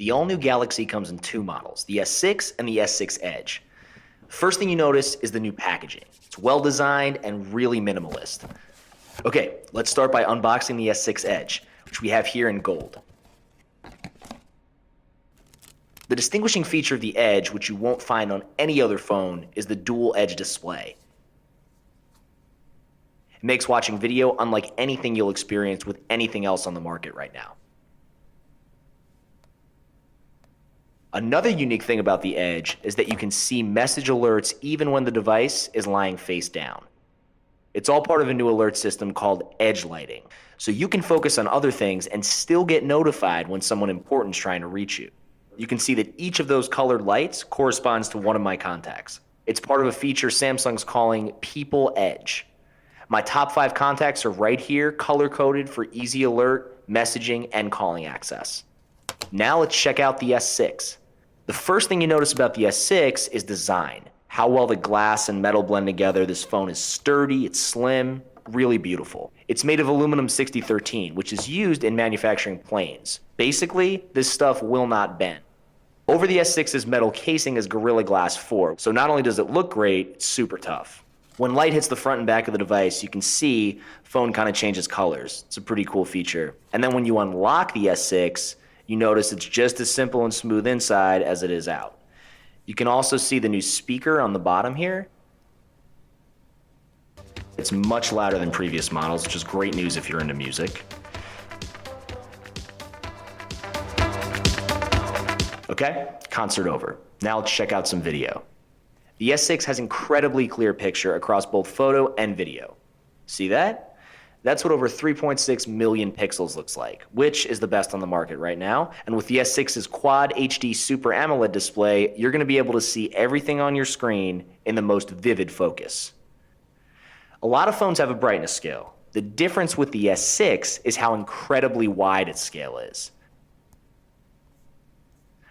The all-new Galaxy comes in two models, the S6 and the S6 Edge. First thing you notice is the new packaging. It's well-designed and really minimalist. Okay, let's start by unboxing the S6 Edge, which we have here in gold. The distinguishing feature of the Edge, which you won't find on any other phone, is the dual edge display. It makes watching video unlike anything you'll experience with anything else on the market right now. Another unique thing about the Edge is that you can see message alerts even when the device is lying face down. It's all part of a new alert system called Edge Lighting, so you can focus on other things and still get notified when someone important is trying to reach you. You can see that each of those colored lights corresponds to one of my contacts. It's part of a feature Samsung's calling People Edge. My top 5 contacts are right here, color-coded for easy alert, messaging, and calling access. Now let's check out the S6. The first thing you notice about the S6 is design. How well the glass and metal blend together. This phone is sturdy, it's slim, really beautiful. It's made of aluminum 6013, which is used in manufacturing planes. Basically, this stuff will not bend. Over the S6's metal casing is Gorilla Glass 4, so not only does it look great, it's super tough. When light hits the front and back of the device, you can see phone kind of changes colors. It's a pretty cool feature. And then when you unlock the S6, you notice it's just as simple and smooth inside as it is out. You can also see the new speaker on the bottom here. It's much louder than previous models, which is great news if you're into music. Okay, concert over. Now let's check out some video. The S6 has incredibly clear picture across both photo and video. See that? That's what over 3.6 million pixels looks like, which is the best on the market right now. And with the S6's Quad HD Super AMOLED display, you're going to be able to see everything on your screen in the most vivid focus. A lot of phones have a brightness scale. The difference with the S6 is how incredibly wide its scale is.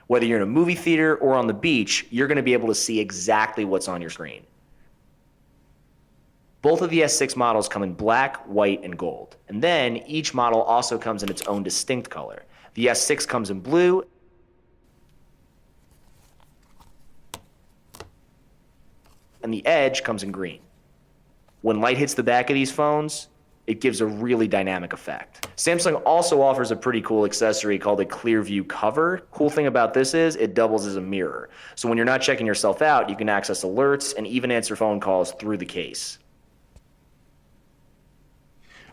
Whether you're in a movie theater or on the beach, you're going to be able to see exactly what's on your screen. Both of the S6 models come in black, white, and gold. And then each model also comes in its own distinct color. The S6 comes in blue, and the Edge comes in green. When light hits the back of these phones, it gives a really dynamic effect. Samsung also offers a pretty cool accessory called a Clear View Cover. Cool thing about this is it doubles as a mirror. So when you're not checking yourself out, you can access alerts and even answer phone calls through the case.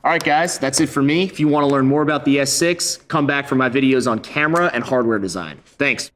All right, guys, that's it for me. If you want to learn more about the S6, come back for my videos on camera and hardware design. Thanks.